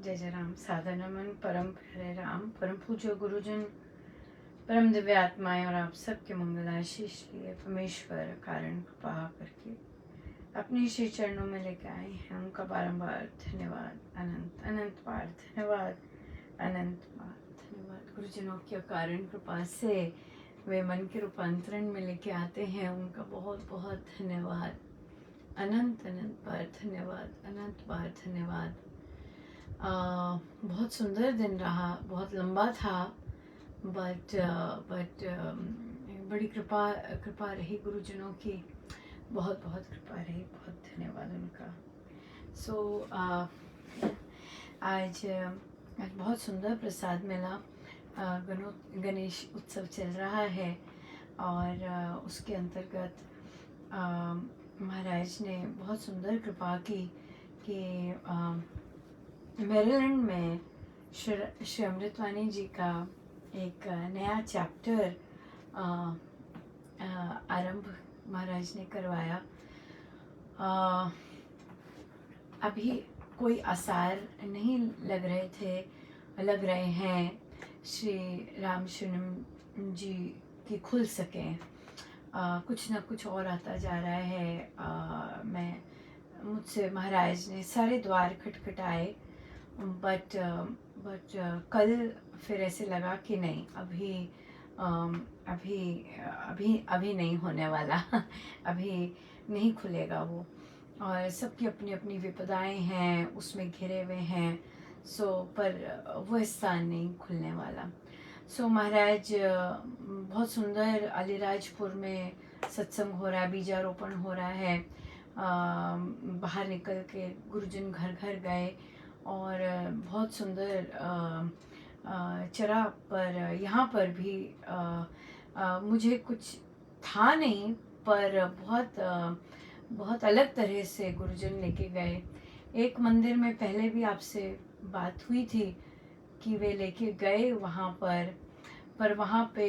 जय जय राम। साधन नमन परम प्यारे राम, परम पूज्य गुरुजन, परम दिव्य आत्माएं और आप सबके मंगल आशीष लिए परमेश्वर कारण कृपा करके अपने श्री चरणों में लेके आए हैं। उनका बारंबार धन्यवाद, अनंत अनंत बार धन्यवाद, अनंत बार धन्यवाद। गुरुजनों की कारण कृपा से वे मन के रूपांतरण में लेके आते हैं, उनका बहुत बहुत धन्यवाद, अनंत अनंत बार धन्यवाद, अनंत बार धन्यवाद। बहुत सुंदर दिन रहा, बहुत लंबा था, बट बड़ी कृपा रही गुरुजनों की, बहुत बहुत कृपा रही, बहुत धन्यवाद उनका। आज बहुत सुंदर प्रसाद मिला। गणेश उत्सव चल रहा है और उसके अंतर्गत महाराज ने बहुत सुंदर कृपा की कि मेरीलैंड में श्री अमृतवाणी जी का एक नया चैप्टर आरंभ महाराज ने करवाया। अभी कोई आसार नहीं लग रहे हैं श्री राम शरणम जी की खुल सकें। कुछ ना कुछ और आता जा रहा है। मुझसे महाराज ने सारे द्वार खटखटाए, बट कल फिर ऐसे लगा कि नहीं, अभी नहीं होने वाला अभी नहीं खुलेगा वो, और सबकी अपनी अपनी विपदाएं हैं, उसमें घिरे हुए हैं। पर वो स्थान नहीं खुलने वाला। महाराज बहुत सुंदर अलीराजपुर में सत्संग हो रहा है, बीजारोपण हो रहा है। बाहर निकल के गुरुजन घर घर गए और बहुत सुंदर चरा। पर यहाँ पर भी मुझे कुछ था नहीं, पर बहुत अलग तरह से गुरुजन लेके गए। एक मंदिर में पहले भी आपसे बात हुई थी कि वे लेके गए वहाँ पर वहाँ पे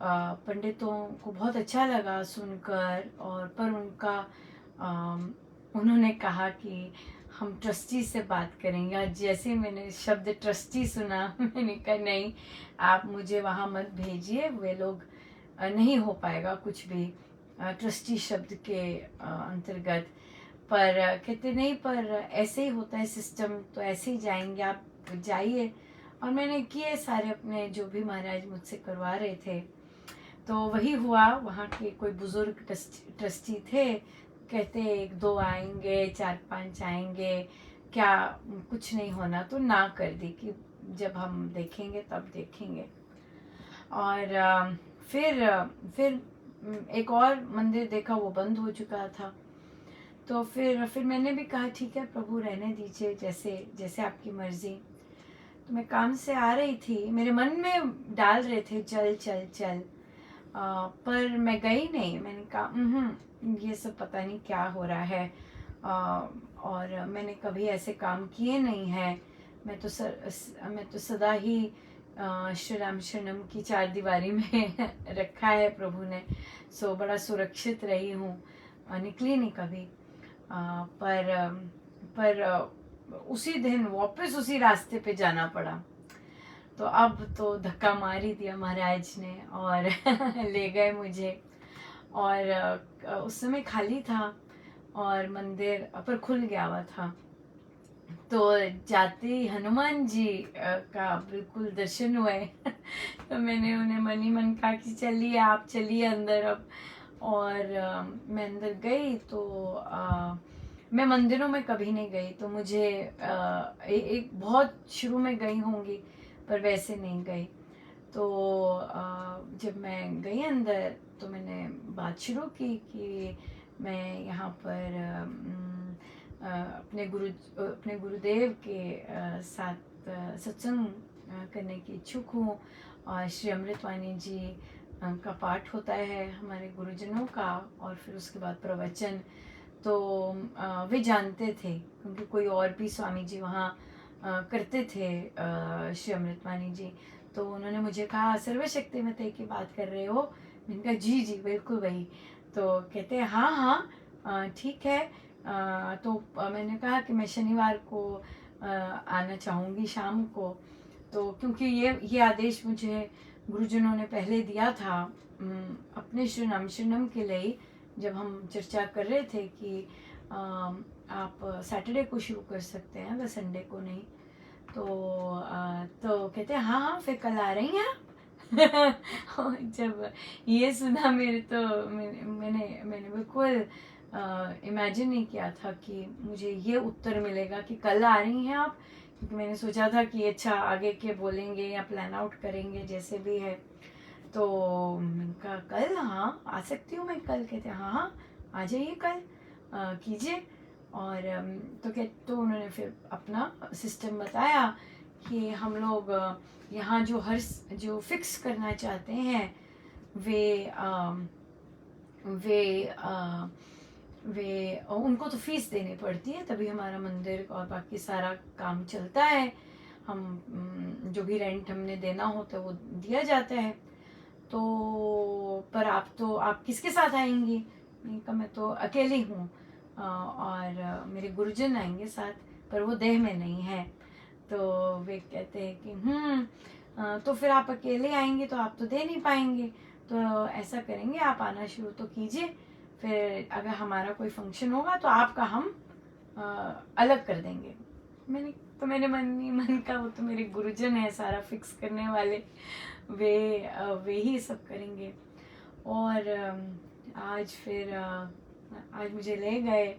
पंडितों को बहुत अच्छा लगा सुनकर, और पर उन्होंने कहा कि हम ट्रस्टी से बात करेंगे। और जैसे मैंने शब्द ट्रस्टी सुना मैंने कहा नहीं, आप मुझे वहाँ मत भेजिए, वे लोग नहीं हो पाएगा कुछ भी ट्रस्टी शब्द के अंतर्गत। पर कहते नहीं, पर ऐसे ही होता है सिस्टम, तो ऐसे ही जाएंगे, आप जाइए। और मैंने किए सारे अपने जो भी महाराज मुझसे करवा रहे थे, तो वही हुआ। वहाँ के कोई बुजुर्ग ट्रस्टी थे, कहते 1-2 आएंगे, 4-5 आएंगे, क्या कुछ नहीं होना, तो ना कर दी कि जब हम देखेंगे तब देखेंगे। और फिर एक और मंदिर देखा, वो बंद हो चुका था। तो फिर मैंने भी कहा ठीक है प्रभु, रहने दीजिए, जैसे आपकी मर्जी। तो मैं काम से आ रही थी, मेरे मन में डाल रहे थे चल चल चल, पर मैं गई नहीं। मैंने कहा ये सब पता नहीं क्या हो रहा है, और मैंने कभी ऐसे काम किए नहीं हैं। मैं तो सदा ही श्री राम शरणम की 4 दीवारी में रखा है प्रभु ने। बड़ा सुरक्षित रही हूँ, निकली नहीं कभी। पर उसी दिन वापस उसी रास्ते पे जाना पड़ा। तो अब तो धक्का मार ही दिया महाराज ने और ले गए मुझे। और उस समय खाली था और मंदिर पर खुल गया हुआ था। तो जाते ही हनुमान जी का बिल्कुल दर्शन हुए तो मैंने उन्हें मन ही मन कहा कि चलिए, आप चलिए अंदर अब। और मैं अंदर गई तो मैं मंदिरों में कभी नहीं गई, तो मुझे एक बहुत शुरू में गई होंगी, पर वैसे नहीं गई। तो जब मैं गई अंदर तो मैंने बात शुरू की कि मैं यहाँ पर अपने गुरुदेव के साथ सत्संग करने की इच्छुक हूँ। और श्री अमृतवाणी जी का पाठ होता है हमारे गुरुजनों का, और फिर उसके बाद प्रवचन। तो वे जानते थे क्योंकि कोई और भी स्वामी जी वहाँ करते थे, श्री अमृतवाणी जी। तो उन्होंने मुझे कहा सर्वशक्तिमती की बात कर रहे हो? मैंने कहा जी जी बिल्कुल वही। तो कहते हैं हाँ हाँ ठीक है। तो मैंने कहा कि मैं शनिवार को आना चाहूँगी शाम को। तो क्योंकि ये आदेश मुझे गुरुजनों ने पहले दिया था अपने श्रीनम के लिए, जब हम चर्चा कर रहे थे कि आप सैटरडे को शुरू कर सकते हैं अगर संडे को नहीं। तो कहते हैं हाँ हाँ फिर कल आ रही हैं आप। और जब ये सुना मेरे तो मैंने बिल्कुल इमेजिन नहीं किया था कि मुझे ये उत्तर मिलेगा कि कल आ रही हैं आप, क्योंकि मैंने सोचा था कि अच्छा आगे के बोलेंगे या प्लान आउट करेंगे जैसे भी है। तो मैंने कहा कल हाँ आ सकती हूँ मैं कल। कहते हाँ हाँ आ जाइए कल कीजिए। और तो उन्होंने फिर अपना सिस्टम बताया कि हम लोग यहाँ जो फिक्स करना चाहते हैं वे उनको तो फीस देनी पड़ती है, तभी हमारा मंदिर और बाकी सारा काम चलता है। हम जो भी रेंट हमने देना होता है वो दिया जाता है। तो पर आप किसके साथ आएंगी? मैंने कहा मैं तो अकेली हूँ और मेरे गुरुजन आएंगे साथ, पर वो देह में नहीं है। तो वे कहते हैं कि तो फिर आप अकेले आएंगे तो आप तो दे नहीं पाएंगे, तो ऐसा करेंगे आप आना शुरू तो कीजिए, फिर अगर हमारा कोई फंक्शन होगा तो आपका हम अलग कर देंगे। मैंने मन का वो तो मेरे गुरुजन है सारा फिक्स करने वाले, वे ही सब करेंगे। और आज मुझे ले गए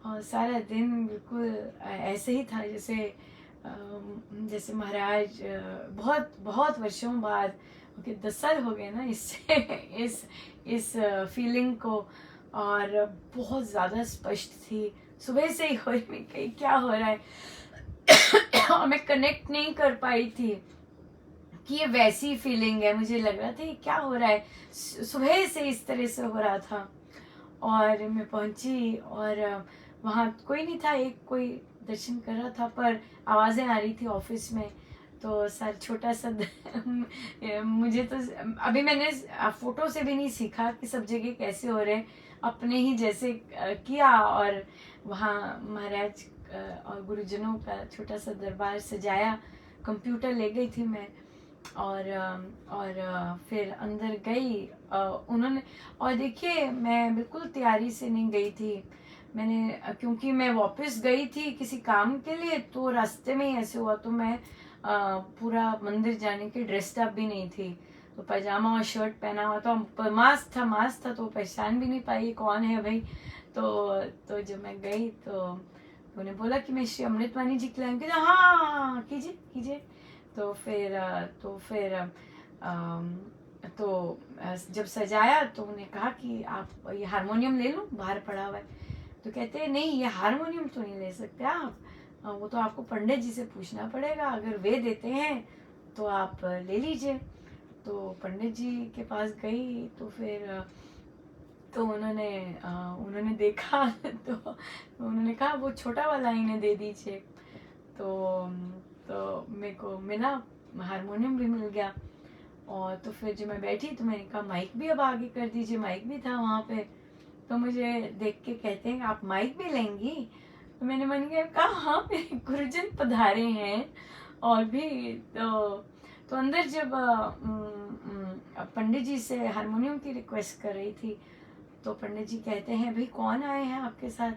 और सारा दिन बिल्कुल ऐसे ही था जैसे महाराज बहुत बहुत वर्षों बाद, ओके 10 साल हो गए ना इससे इस फीलिंग को, और बहुत ज़्यादा स्पष्ट थी सुबह से ही हो रही, कहीं क्या हो रहा है और मैं कनेक्ट नहीं कर पाई थी कि ये वैसी फीलिंग है। मुझे लग रहा था ये क्या हो रहा है, सुबह से इस तरह से हो रहा था। और मैं पहुंची और वहाँ कोई नहीं था, एक कोई दर्शन कर रहा था, पर आवाज़ें आ रही थी ऑफिस में। तो सर छोटा सा मुझे तो अभी मैंने फोटो से भी नहीं सीखा कि सब जगह कैसे हो रहे हैं, अपने ही जैसे किया। और वहाँ महाराज और गुरुजनों का छोटा सा दरबार सजाया, कंप्यूटर ले गई थी मैं और फिर अंदर गई उन्होंने। और देखिए मैं बिल्कुल तैयारी से नहीं गई थी, क्योंकि मैं वापस गई थी किसी काम के लिए, तो रास्ते में ही ऐसे हुआ, तो मैं पूरा मंदिर जाने की ड्रेस्ड अप भी नहीं थी, तो पैजामा और शर्ट पहना हुआ था, मास्क था तो पहचान भी नहीं पाई कौन है भाई। तो जब मैं गई तो उन्होंने बोला कि मैं श्री अमृतवाणी जी के लिए, हाँ कीजिए कीजिए। तो फिर जब सजाया तो उन्हें कहा कि आप ये हारमोनियम ले लो, बाहर पड़ा हुआ है। तो कहते हैं नहीं ये हारमोनियम तो नहीं ले सकते आप, वो तो आपको पंडित जी से पूछना पड़ेगा, अगर वे देते हैं तो आप ले लीजिए। तो पंडित जी के पास गई तो फिर तो उन्होंने देखा तो उन्होंने कहा वो छोटा वाला इन्हें दे दीजिए। तो मेरे को मिला, हारमोनियम भी मिल गया। और तो फिर जब मैं बैठी तो मैंने कहा माइक भी अब आगे कर दीजिए, माइक भी था वहाँ पे। तो मुझे देख के कहते हैं आप माइक भी लेंगी? तो मैंने मन में कहा हाँ मेरे गुरुजन पधारे हैं। और भी तो अंदर जब पंडित जी से हारमोनियम की रिक्वेस्ट कर रही थी तो पंडित जी कहते हैं भाई कौन आए हैं आपके साथ?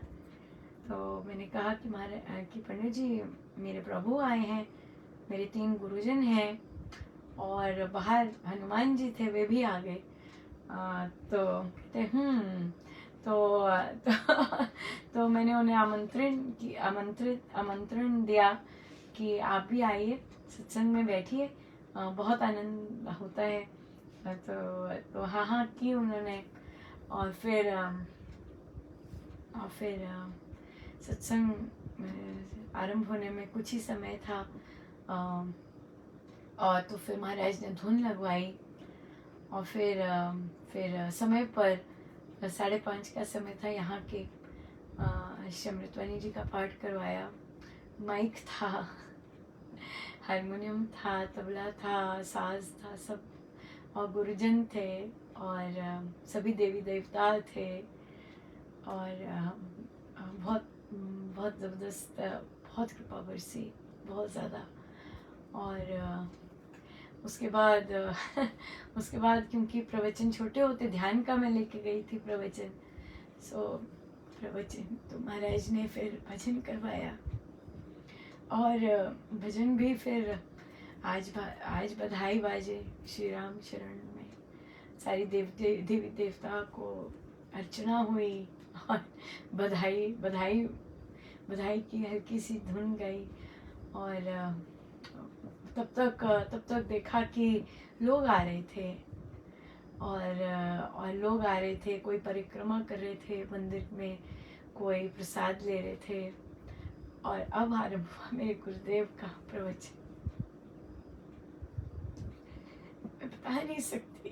तो मैंने कहा कि पंडित जी मेरे प्रभु आए हैं, मेरे 3 गुरुजन हैं और बाहर हनुमान जी थे वे भी आ गए। तो कहते तो मैंने उन्हें आमंत्रण दिया कि आप भी आइए सत्संग में बैठिए, बहुत आनंद होता है। तो हाँ की उन्होंने। और फिर सत्संग आरंभ होने में कुछ ही समय था और तो फिर महाराज ने धुन लगवाई और फिर समय पर 5:30 का समय था, यहाँ के श्री अमृतवाणी जी का पाठ करवाया। माइक था, हारमोनियम था, तबला था, साज था, सब और गुरुजन थे और सभी देवी देवता थे और बहुत बहुत ज़बरदस्त बहुत कृपा बरसी, बहुत ज़्यादा। और उसके बाद उसके बाद क्योंकि प्रवचन छोटे होते, ध्यान का मैं लेके गई थी प्रवचन, सो प्रवचन तो महाराज ने फिर भजन करवाया, और भजन भी फिर आज बधाई बाजे श्री राम शरण में, सारी देवी देवता को अर्चना हुई, और बधाई बधाई बधाई की हल्की सी धुन गई। और तब तक देखा कि लोग आ रहे थे, और लोग आ रहे थे, कोई परिक्रमा कर रहे थे मंदिर में, कोई प्रसाद ले रहे थे। और अब आरंभ हुआ मेरे गुरुदेव का प्रवचन। मैं बता नहीं सकती,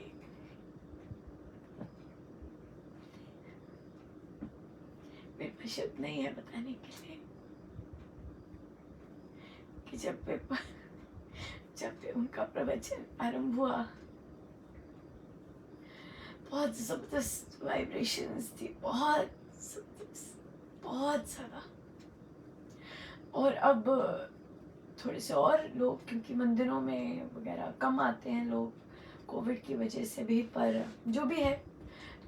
मेरे पास शब्द नहीं है बताने के लिए कि जब भी उनका प्रवचन आरंभ हुआ, बहुत जबरदस्त वाइब्रेशंस थी, बहुत जबरदस्त, बहुत ज़्यादा। और अब थोड़े से और लोग, क्योंकि मंदिरों में वगैरह कम आते हैं लोग कोविड की वजह से भी, पर जो भी है,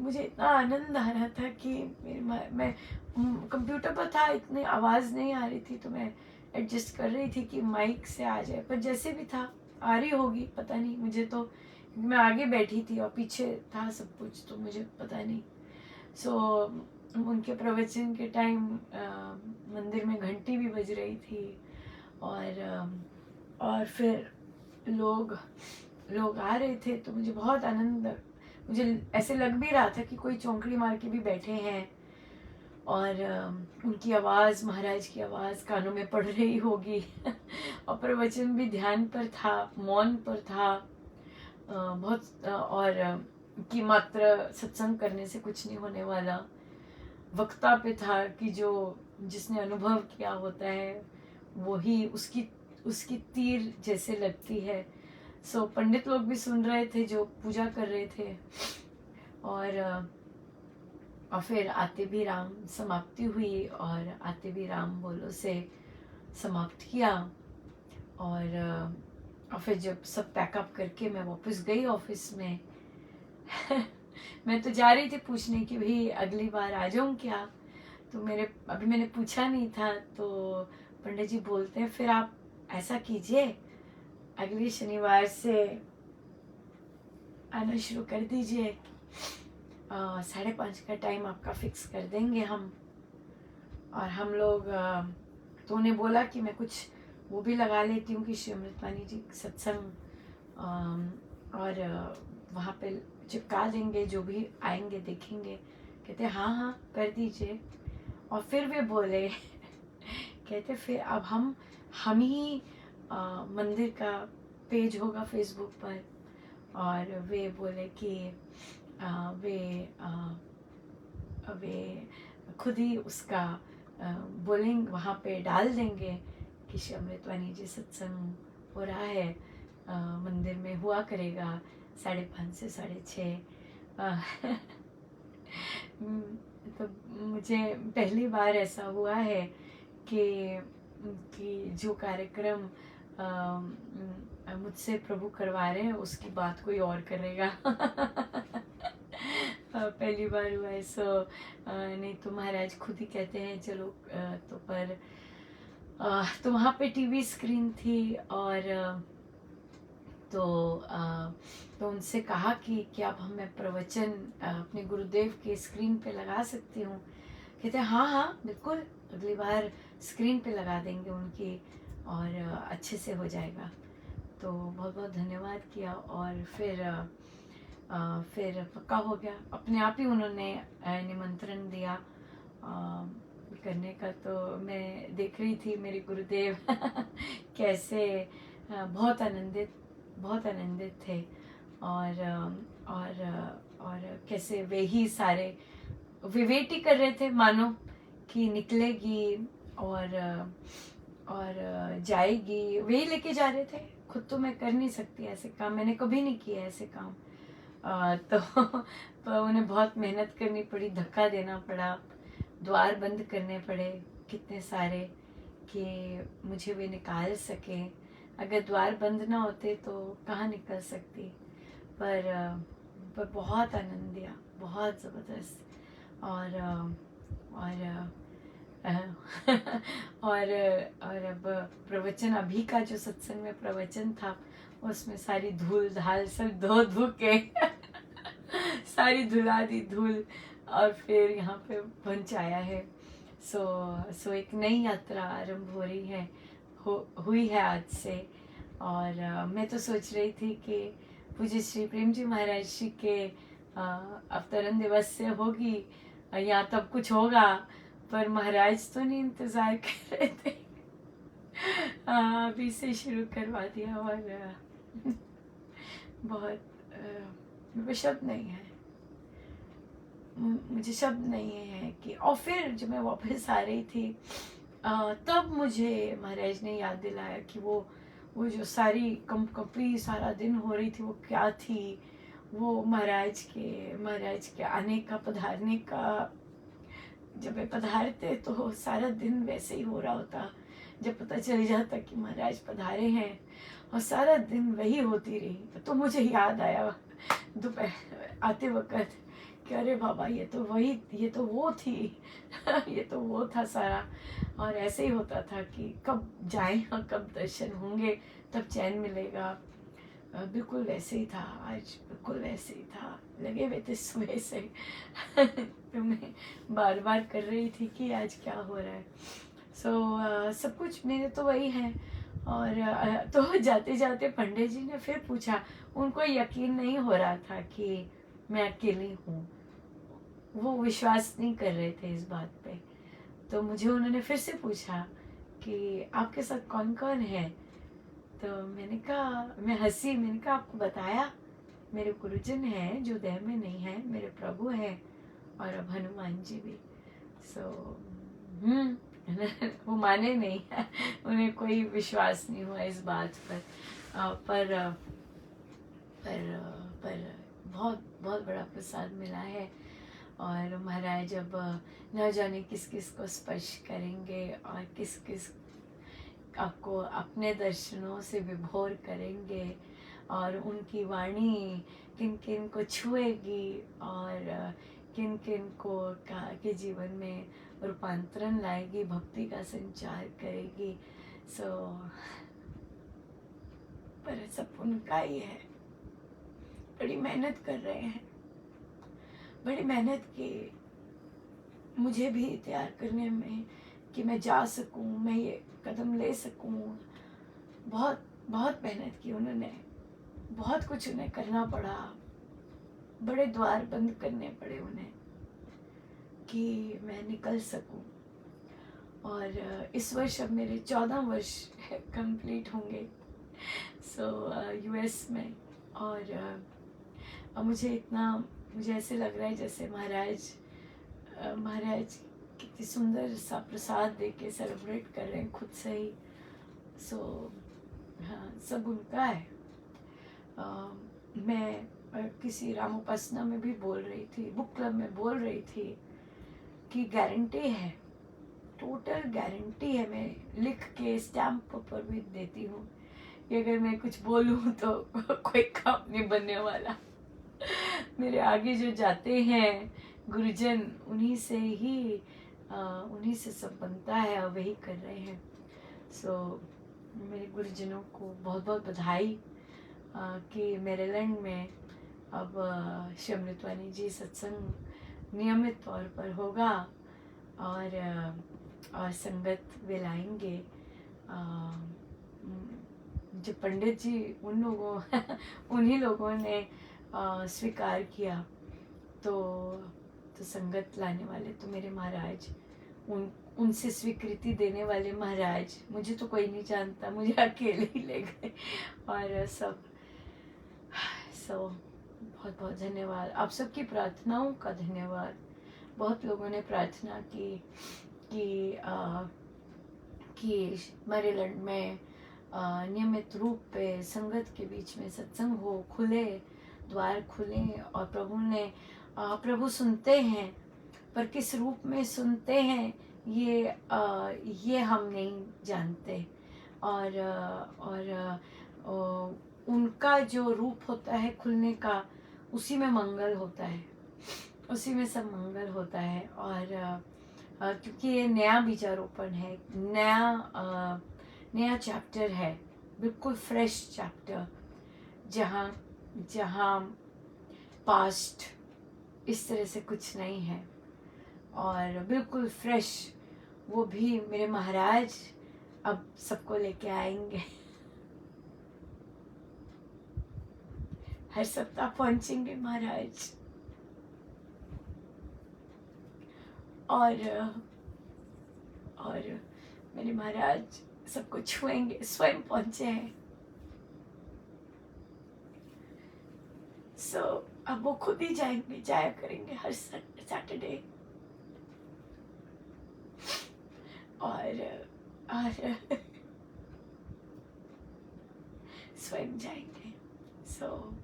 मुझे इतना आनंद आ रहा था कि मैं कंप्यूटर पर था, इतनी आवाज़ नहीं आ रही थी, तो मैं एडजस्ट कर रही थी कि माइक से आ जाए, पर जैसे भी था आ रही होगी पता नहीं, मुझे तो, मैं आगे बैठी थी और पीछे था सब कुछ, तो मुझे पता नहीं। सो उनके प्रवचन के टाइम मंदिर में घंटी भी बज रही थी, और फिर लोग आ रहे थे, तो मुझे बहुत आनंद, मुझे ऐसे लग भी रहा था कि कोई चौंकड़ी मार के भी बैठे हैं, और उनकी आवाज़, महाराज की आवाज़ कानों में पड़ रही होगी और प्रवचन भी ध्यान पर था, मौन पर था, बहुत, और कि मात्र सत्संग करने से कुछ नहीं होने वाला, वक्ता पे था कि जिसने अनुभव किया होता है वही उसकी तीर जैसे लगती है। सो पंडित लोग भी सुन रहे थे जो पूजा कर रहे थे, और फिर आते भी राम समाप्ति हुई, और आते भी राम बोलो से समाप्त किया। और फिर जब सब पैकअप करके मैं वापस गई ऑफिस में मैं तो जा रही थी पूछने कि भाई अगली बार आ जाऊँ क्या, तो अभी मैंने पूछा नहीं था, तो पंडित जी बोलते हैं फिर आप ऐसा कीजिए, अगले शनिवार से आना शुरू कर दीजिए, 5:30 का टाइम आपका फिक्स कर देंगे हम। और हम लोग, तो उन्हें बोला कि मैं कुछ वो भी लगा लेती हूँ कि श्री अमृतवाणी जी सत्संग, और वहाँ पे चिपका देंगे, जो भी आएंगे देखेंगे। कहते हाँ हाँ कर दीजिए। और फिर वे बोले कहते फिर अब हम ही मंदिर का पेज होगा फेसबुक पर, और वे बोले कि वे खुद ही उसका बोलेंगे, वहाँ पे डाल देंगे कि श्री अमृतवाणी जी सत्संग हो रहा है, मंदिर में हुआ करेगा 5:30 से 6:30। तो मुझे पहली बार ऐसा हुआ है कि जो कार्यक्रम मुझसे प्रभु करवा रहे हैं उसकी बात कोई और करेगा। पहली बार हुआ है। सो नहीं तो महाराज खुद ही कहते हैं चलो, तो पर तो वहाँ पे टीवी स्क्रीन थी, और तो उनसे कहा कि क्या अब मैं प्रवचन अपने गुरुदेव के स्क्रीन पे लगा सकती हूँ। कहते हैं हाँ हाँ बिल्कुल, अगली बार स्क्रीन पे लगा देंगे उनकी, और अच्छे से हो जाएगा। तो बहुत बहुत धन्यवाद किया, और फिर पक्का हो गया, अपने आप ही उन्होंने निमंत्रण दिया करने का। तो मैं देख रही थी मेरे गुरुदेव कैसे बहुत आनंदित थे, और कैसे वे ही सारे वेट ही कर रहे थे मानो कि निकलेगी और जाएगी, वे ही लेके जा रहे थे। खुद तो मैं कर नहीं सकती ऐसे काम, मैंने कभी नहीं किया ऐसे काम। तो उन्हें बहुत मेहनत करनी पड़ी, धक्का देना पड़ा, द्वार बंद करने पड़े कितने सारे, कि मुझे वे निकाल सके। अगर द्वार बंद ना होते तो कहाँ निकल सकती। पर बहुत आनंद दिया, बहुत ज़बरदस्त। और और अब प्रवचन, अभी का जो सत्संग में प्रवचन था उसमें सारी धूल धाल सब धो धो के सारी धुला दी धूल, और फिर यहाँ पे पहुँचाया है। सो एक नई यात्रा आरंभ हो रही है, हुई है आज से। और मैं तो सोच रही थी कि पूज्य श्री प्रेम जी महाराज जी के अवतरण दिवस से होगी या तब कुछ होगा, पर महाराज तो नहीं इंतज़ार कर रहे थे। अभी से शुरू करवा दिया। और बहुत मेरे शब्द नहीं है, मुझे शब्द नहीं है कि। और फिर जब मैं वापस आ रही थी तब मुझे महाराज ने याद दिलाया कि वो जो सारी कंपकपी सारा दिन हो रही थी वो क्या थी। वो महाराज के आने का, पधारने का। जब वे पधारते तो सारा दिन वैसे ही हो रहा होता। जब पता चल जाता कि महाराज पधारे हैं, और सारा दिन वही होती रही, तो मुझे याद आया दोपहर आते वक्त कि अरे बाबा, ये तो वो थी ये तो वो था सारा। और ऐसे ही होता था कि कब जाएं और कब दर्शन होंगे, तब चैन मिलेगा। बिल्कुल वैसे ही था आज, बिल्कुल वैसे ही था। लगे हुए थे सुबह से तो मैं बार बार कर रही थी कि आज क्या हो रहा है। सब कुछ मेरे तो वही है। और तो जाते जाते पंडित जी ने फिर पूछा, उनको यकीन नहीं हो रहा था कि मैं अकेली हूँ, वो विश्वास नहीं कर रहे थे इस बात पे। तो मुझे उन्होंने फिर से पूछा कि आपके साथ कौन कौन है। तो मैंने कहा, मैं हंसी, मैंने कहा आपको बताया, मेरे गुरुजन हैं जो देह में नहीं है, मेरे प्रभु हैं, और अब हनुमान जी भी। वो माने नहीं उन्हें कोई विश्वास नहीं हुआ इस बात पर। पर बहुत बहुत बड़ा प्रसाद मिला है। और महाराज अब न जाने किस किस को स्पर्श करेंगे और किस किस आपको अपने दर्शनों से विभोर करेंगे, और उनकी वाणी किन किन को छुएगी और किन किन को के जीवन में रूपांतरण लाएगी, भक्ति का संचार करेगी। पर सब उनका ही है। बड़ी मेहनत कर रहे हैं, बड़ी मेहनत की मुझे भी तैयार करने में कि मैं जा सकूं, मैं ये कदम ले सकूं। बहुत बहुत मेहनत की उन्होंने, बहुत कुछ उन्हें करना पड़ा, बड़े द्वार बंद करने पड़े उन्हें कि मैं निकल सकूं। और इस वर्ष अब मेरे 14 वर्ष कंप्लीट होंगे यूएस में। और मुझे ऐसे लग रहा है जैसे महाराज कितनी सुंदर सा प्रसाद दे के सेलिब्रेट कर रहे हैं खुद से ही। हाँ, सब उनका है। मैं किसी रामोपासना में भी बोल रही थी, बुक क्लब में बोल रही थी कि गारंटी है, टोटल गारंटी है। मैं लिख के स्टैम्प पर भी देती हूँ कि अगर मैं कुछ बोलूँ तो कोई काम नहीं बनने वाला। मेरे आगे जो जाते हैं गुरुजन, उन्हीं से सब बनता है और वही कर रहे हैं। मेरे गुरुजनों को बहुत बहुत बधाई कि मेरीलैंड में अब श्री अमृतवाणी जी सत्संग नियमित तौर पर होगा, और संगत वे लाएंगे। जो पंडित जी उन्हीं लोगों ने स्वीकार किया, तो संगत लाने वाले तो मेरे महाराज, उनसे स्वीकृति देने वाले महाराज। मुझे तो कोई नहीं जानता, मुझे अकेले ही ले गए। और बहुत बहुत धन्यवाद, आप सबकी प्रार्थनाओं का धन्यवाद। बहुत लोगों ने प्रार्थना की कि मेरीलैंड में नियमित रूप पे संगत के बीच में सत्संग हो, खुले द्वार खुले। और प्रभु सुनते हैं, पर किस रूप में सुनते हैं ये हम नहीं जानते। और उनका जो रूप होता है खुलने का, उसी में मंगल होता है, उसी में सब मंगल होता है। और क्योंकि ये नया बीजारोपण है, नया चैप्टर है, बिल्कुल फ्रेश चैप्टर, जहाँ जहाँ पास्ट इस तरह से कुछ नहीं है, और बिल्कुल फ्रेश। वो भी मेरे महाराज अब सबको लेके आएंगे, हर सप्ताह पहुंचेंगे महाराज। और मेरे महाराज सबको छुएंगे, स्वयं पहुंचे हैं। सो अब वो खुद ही जाया करेंगे हर सैटरडे। और स्वयं जाएंगे। सो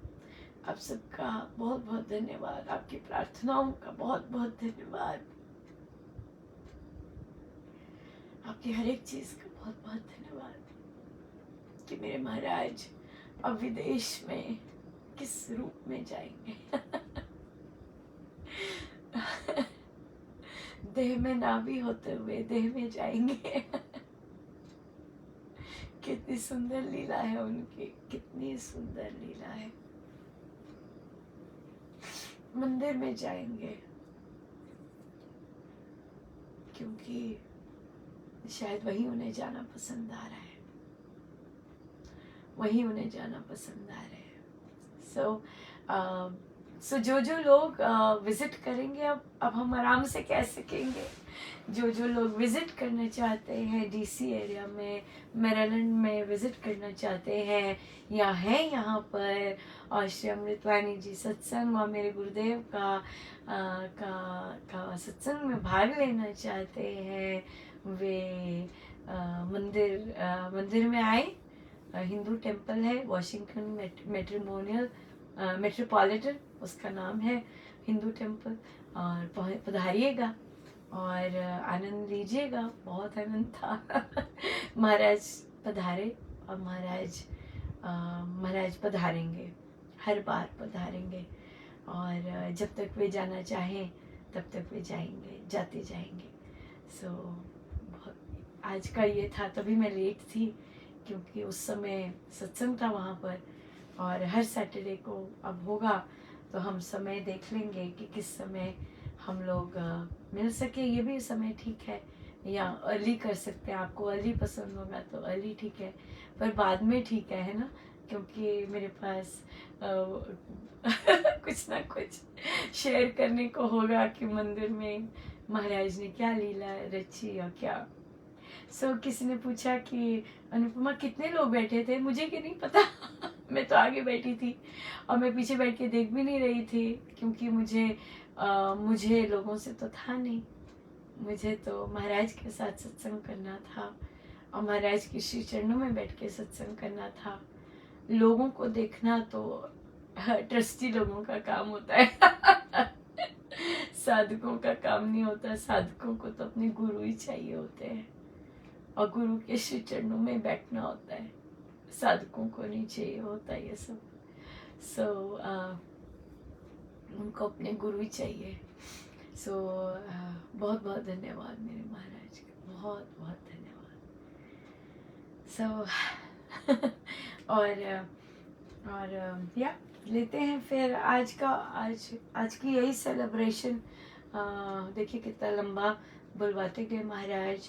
आप सबका बहुत बहुत धन्यवाद, आपकी प्रार्थनाओं का बहुत बहुत धन्यवाद, आपकी हर एक चीज का बहुत बहुत धन्यवाद कि मेरे महाराज अब विदेश में किस रूप में जाएंगे। देह में ना भी होते हुए देह में जाएंगे। कितनी सुंदर लीला है उनकी, कितनी सुंदर लीला है। मंदिर में जाएंगे क्योंकि शायद वहीं उन्हें जाना पसंद आ रहा है, वहीं उन्हें जाना पसंद आ रहा है। सो जो लोग विजिट करेंगे, अब हम आराम से कह सकेंगे, जो लोग विजिट करना चाहते हैं डीसी एरिया में, मेरीलैंड में विजिट करना चाहते हैं या हैं यहाँ पर, और श्री अमृतवाणी जी सत्संग और मेरे गुरुदेव का सत्संग में भाग लेना चाहते हैं, वे मंदिर में आए। हिंदू टेम्पल है, वॉशिंगटन मेट्रोपॉलिटन उसका नाम है, हिंदू टेम्पल। और पधारिएगा और आनंद लीजिएगा, बहुत आनंद था। महाराज पधारे और महाराज पधारेंगे, हर बार पधारेंगे, और जब तक वे जाना चाहें तब तक वे जाते जाएंगे। बहुत आज का ये था, तभी मैं लेट थी क्योंकि उस समय सत्संग था वहाँ पर, और हर सैटरडे को अब होगा तो हम समय देख लेंगे कि किस समय हम लोग मिल सके। ये भी समय ठीक है, या अर्ली कर सकते हैं, आपको अर्ली पसंद होगा तो अर्ली ठीक है, पर बाद में ठीक है ना, क्योंकि मेरे पास कुछ ना कुछ शेयर करने को होगा कि मंदिर में महाराज ने क्या लीला रची और क्या। किसी ने पूछा कि अनुपमा कितने लोग बैठे थे, मुझे क्या नहीं पता। मैं तो आगे बैठी थी और मैं पीछे बैठ के देख भी नहीं रही थी, क्योंकि मुझे लोगों से तो था नहीं, मुझे तो महाराज के साथ सत्संग करना था और महाराज के श्री चरणों में बैठ के सत्संग करना था। लोगों को देखना तो ट्रस्टी लोगों का काम होता है। साधकों का काम नहीं होता। साधकों को तो अपने गुरु ही चाहिए होते हैं और गुरु के श्री चरणों में बैठना होता है, साधकों को नहीं चाहिए होता ये सब। उनको अपने गुरु ही चाहिए। बहुत बहुत धन्यवाद मेरे महाराज का, बहुत बहुत धन्यवाद। और या लेते हैं फिर आज की यही सेलिब्रेशन। देखिए कितना लंबा बुलवाते गए महाराज,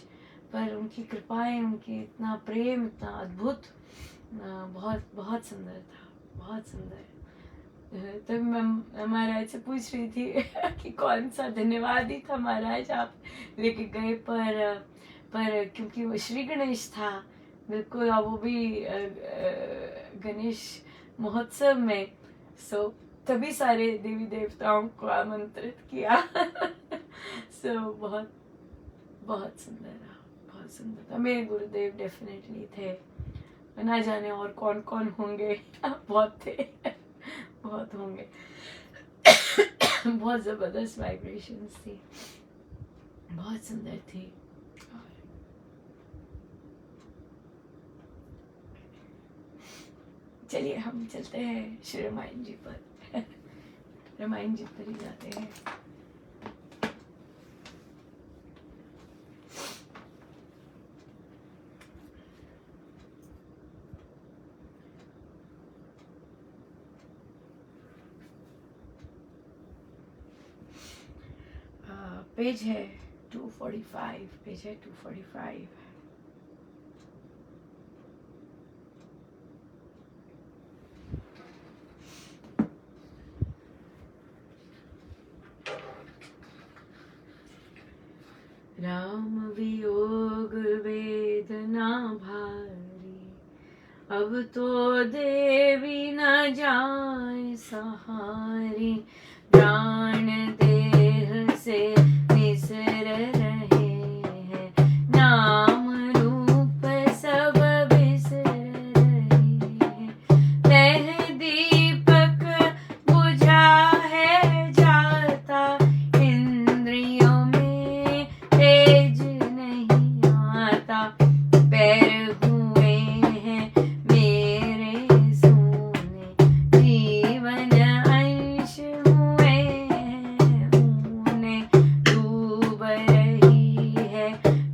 पर उनकी कृपाएं, उनकी इतना प्रेम, इतना अद्भुत, बहुत बहुत सुंदर था, बहुत सुंदर। तो मैं महाराज से पूछ रही थी कि कौन सा धन्यवाद ही था महाराज आप लेके गए, पर क्योंकि वो श्री गणेश था बिल्कुल, और वो भी गणेश महोत्सव में, तभी सारे देवी देवताओं को आमंत्रित किया। बहुत बहुत सुंदर था, बहुत सुंदर था। मेरे गुरुदेव डेफिनेटली थे, ना जाने और कौन कौन होंगे। बहुत थे, बहुत होंगे। बहुत जबरदस्त वाइब्रेशंस थी, बहुत सुंदर थी। चलिए हम चलते हैं श्री रामायण जी पर। रामायण जी पर ही जाते हैं। पेज है 245, पेज है 245। राम वियोग वेदना भारी, अब तो देवी न जाए सहारी। प्राण देह से निसर रहे हैं, नाम रूप सब बिसर रहे हैं। तह दीपक बुझा है जाता, इंद्रियों में तेज नहीं आता। पैर हुए हैं मेरे सोने, जीवन अंश हुए हैं ऊने। डूब रही है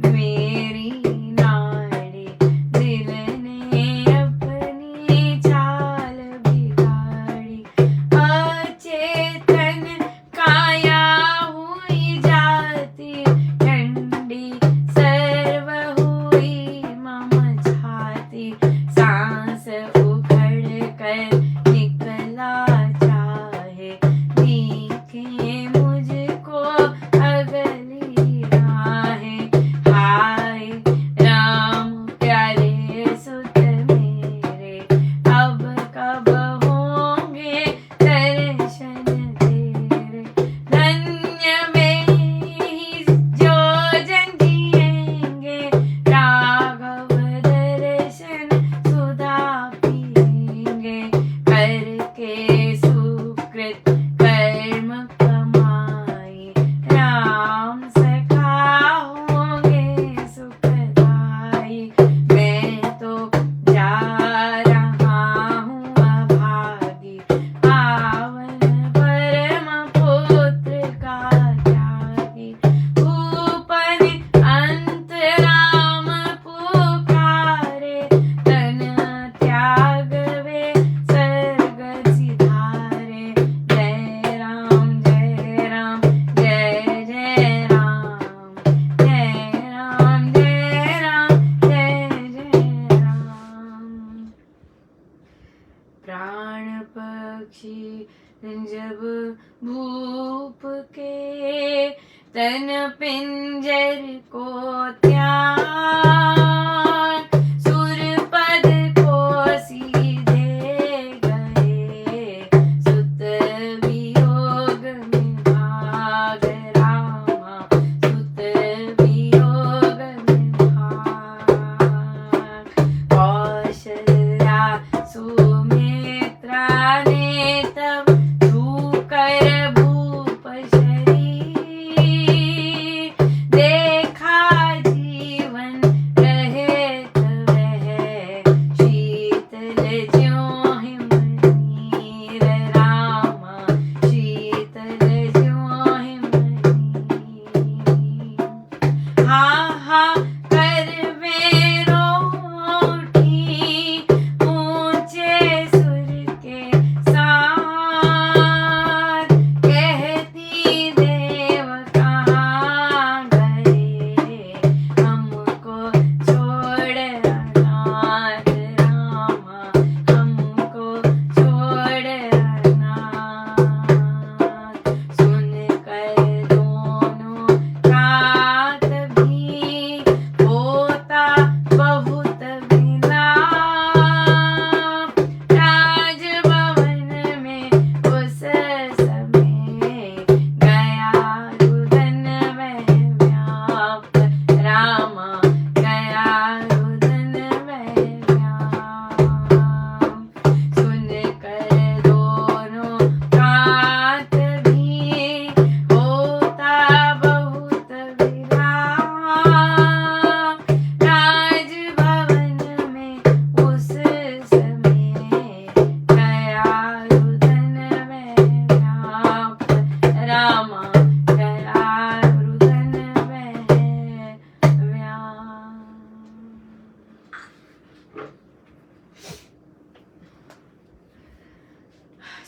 मेरी नाड़ी, दिल ने अपनी चाल बिगाड़ी। अचेतन काया हुई जाती ठंडी, सर्व हुई मम छाती। सांस उखड़ कर निकला चाहे, दिखे मुझको अगली राहें। हाय राम प्यारे सुत मेरे, अब कब होंगे दर्शन तेरे। धन्य में ही जो जन जिएंगे, राघव दर्शन सुधा पिएंगे। करके सुकृत कर्म कमाई, राम सखा होंगे सुखदाई। मैं तो जा रहा हूँ अभागी, पावन परम पुत्र का त्यागी। भूपन अंत राम पुकारे, तन त्याग वे स्वर्ग सिधारे। जय राम जय राम जय जय राम, जय राम जय राम जय जय राम। प्राण पक्षी जब भूप के, तन पिंजर को त्याग। सुरपद को सीधे गए, सुत वियोग में भाग रामा, सुत वियोग में भाग। कौशल्या सुमित्रा ने तब धूकर भूप शरीर, देखा जीवन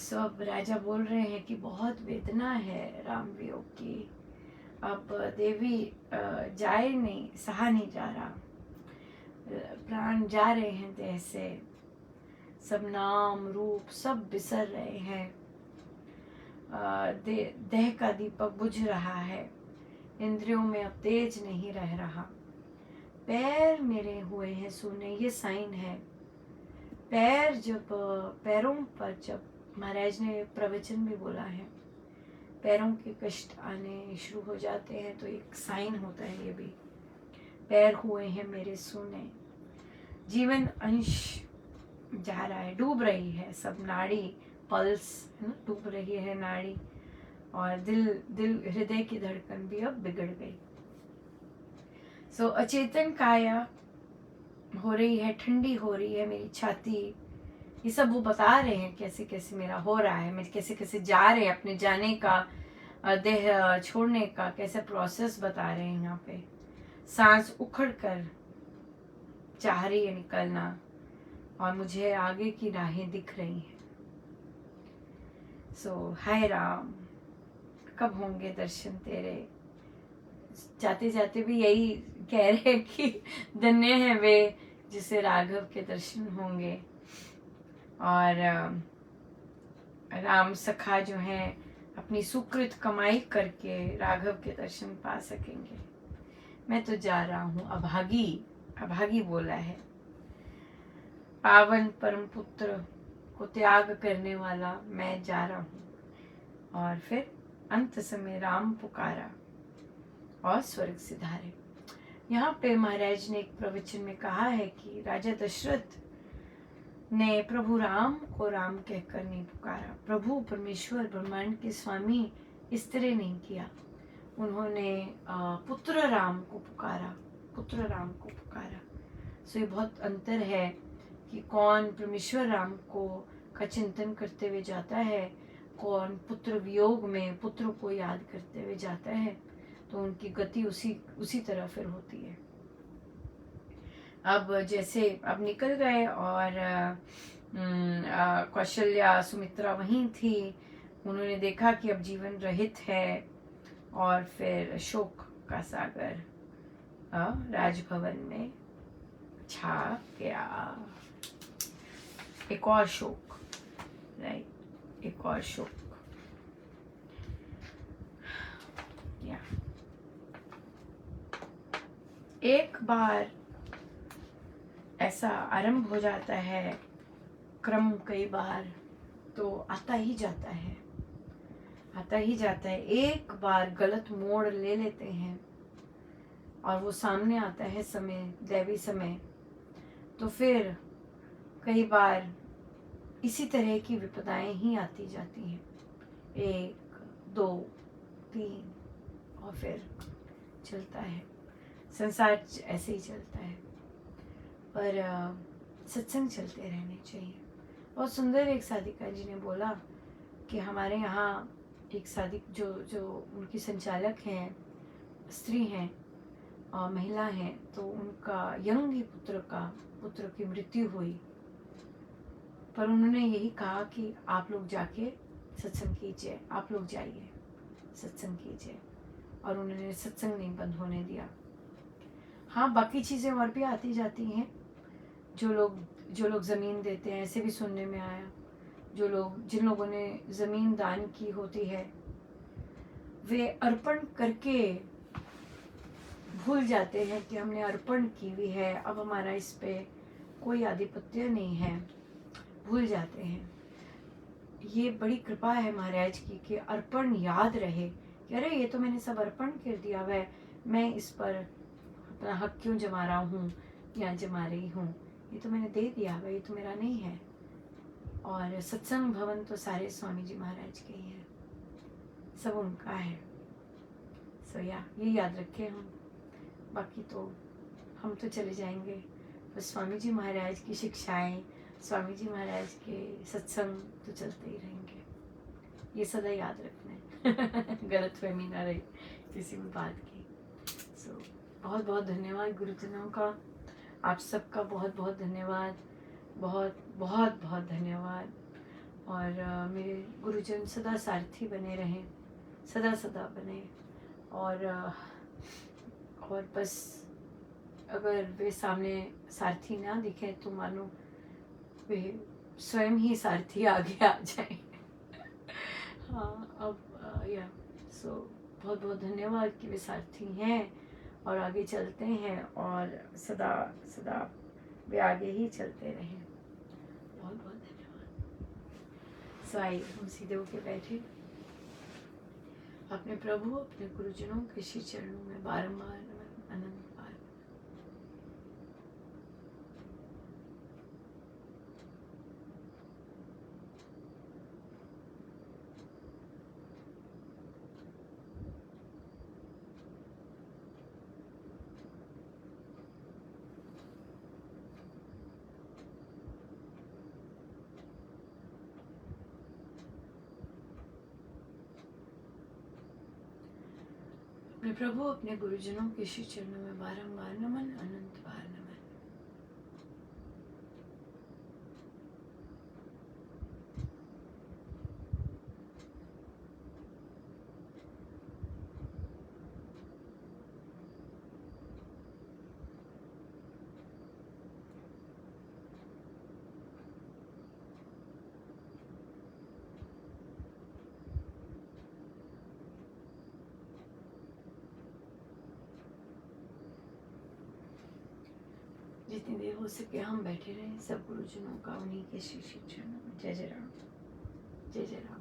सो अब राजा बोल रहे हैं कि बहुत वेदना है राम वियोग की, अब देवी जाए नहीं, सहा नहीं जा रहा, प्राण जा रहे हैं देह से, सब नाम रूप सब बिसर रहे हैं, देह का दीपक बुझ रहा है, इंद्रियों में अब तेज नहीं रह रहा, पैर मेरे हुए हैं सूने, ये साइन है। पैर जब पैरों पर, जब महाराज ने प्रवचन भी बोला है, पैरों के कष्ट आने शुरू हो जाते हैं तो एक साइन होता है ये भी, पैर हुए हैं मेरे सूने, जीवन अंश जा रहा है, डूब रही है सब नाड़ी, पल्स डूब रही है नाड़ी, और दिल हृदय की धड़कन भी अब बिगड़ गई। सो अचेतन काया हो रही है, ठंडी हो रही है मेरी छाती, ये सब वो बता रहे हैं कैसे कैसे मेरा हो रहा है, मैं कैसे कैसे जा रहे हैं अपने जाने का, देह छोड़ने का कैसे प्रोसेस बता रहे हैं यहाँ पे। सांस उखड़ कर चाह रही है निकलना, और मुझे आगे की राहें दिख रही हैं। सो हाय राम, कब होंगे दर्शन तेरे। जाते जाते भी यही कह रहे हैं कि धन्य है वे जिसे राघव के दर्शन होंगे, और राम सखा जो है अपनी सुकृत कमाई करके राघव के दर्शन पा सकेंगे। मैं तो जा रहा हूँ, अभागी अभागी बोला है, पावन परम पुत्र को त्याग करने वाला मैं जा रहा हूँ। और फिर अंत समय राम पुकारा और स्वर्ग सिधारे। यहाँ पे महाराज ने एक प्रवचन में कहा है कि राजा दशरथ ने प्रभु राम को राम कहकर नहीं पुकारा। प्रभु परमेश्वर ब्रह्मांड के स्वामी इस तरह नहीं किया, उन्होंने पुत्र राम को पुकारा, पुत्र राम को पुकारा। सो ये बहुत अंतर है कि कौन परमेश्वर राम को का चिंतन करते हुए जाता है, कौन पुत्र वियोग में पुत्र को याद करते हुए जाता है, तो उनकी गति उसी तरह फिर होती है। अब जैसे अब निकल गए, और कौशल्या सुमित्रा वहीं थी, उन्होंने देखा कि अब जीवन रहित है, और फिर शोक का सागर राजभवन में छा गया। एक और शोक, राइट, एक और शोक। या एक बार ऐसा आरंभ हो जाता है, क्रम कई बार तो आता ही जाता है, आता ही जाता है। एक बार गलत मोड़ ले लेते हैं और वो सामने आता है समय, दैवी समय, तो फिर कई बार इसी तरह की विपदाएं ही आती जाती हैं, 1 2 3, और फिर चलता है संसार, ऐसे ही चलता है। पर सत्संग चलते रहने चाहिए। बहुत सुंदर एक साधिका जी ने बोला कि हमारे यहाँ एक साधिक जो उनकी संचालक हैं, स्त्री हैं और महिला हैं, तो उनका यंग ही पुत्र की मृत्यु हुई, पर उन्होंने यही कहा कि आप लोग जाके सत्संग कीजिए, आप लोग जाइए सत्संग कीजिए, और उन्होंने सत्संग नहीं बंद होने दिया। हाँ, बाकी चीज़ें और भी आती जाती हैं, जो लोग ज़मीन देते हैं, ऐसे भी सुनने में आया, जिन लोगों ने ज़मीन दान की होती है, वे अर्पण करके भूल जाते हैं कि हमने अर्पण की हुई है, अब हमारा इस पे कोई आधिपत्य नहीं है, भूल जाते हैं। ये बड़ी कृपा है महाराज की कि अर्पण याद रहे कि अरे ये तो मैंने सब अर्पण कर दिया है, मैं इस पर अपना हक क्यों जमा रहा हूँ या जमा रही हूँ, ये तो मैंने दे दिया है, ये तो मेरा नहीं है। और सत्संग भवन तो सारे स्वामी जी महाराज के ही है, सब उनका है। सो ये याद रखें हम, बाकी तो हम तो चले जाएंगे, बस स्वामी जी महाराज की शिक्षाएं, स्वामी जी महाराज के सत्संग तो चलते ही रहेंगे, ये सदा याद रखना है। गलतफहमी ना रहे किसी भी बात की। सो बहुत बहुत धन्यवाद गुरुजनों का, आप सबका बहुत बहुत धन्यवाद, बहुत बहुत बहुत धन्यवाद। और मेरे गुरुजन सदा सारथी बने रहें, सदा सदा बने। और बस अगर वे सामने सारथी ना दिखे तो मानो वे स्वयं ही सारथी आगे आ जाए। हाँ, अब या सो बहुत बहुत धन्यवाद कि वे सारथी हैं और आगे चलते हैं और सदा सदा वे आगे ही चलते रहें। बहुत बहुत धन्यवाद। सो आइए हम सीधे होके बैठे, अपने प्रभु अपने गुरुजनों के श्री चरणों में बारंबार अनंत बार। अपने प्रभु अपने गुरुजनों के श्री चरणों में बारंबार नमन, अनंत बार नमन। जितनी देर हो सके हम बैठे रहें सब गुरुजनों का, उन्हीं के श्री श्री चरणों में। जय जय राम, जय जय राम।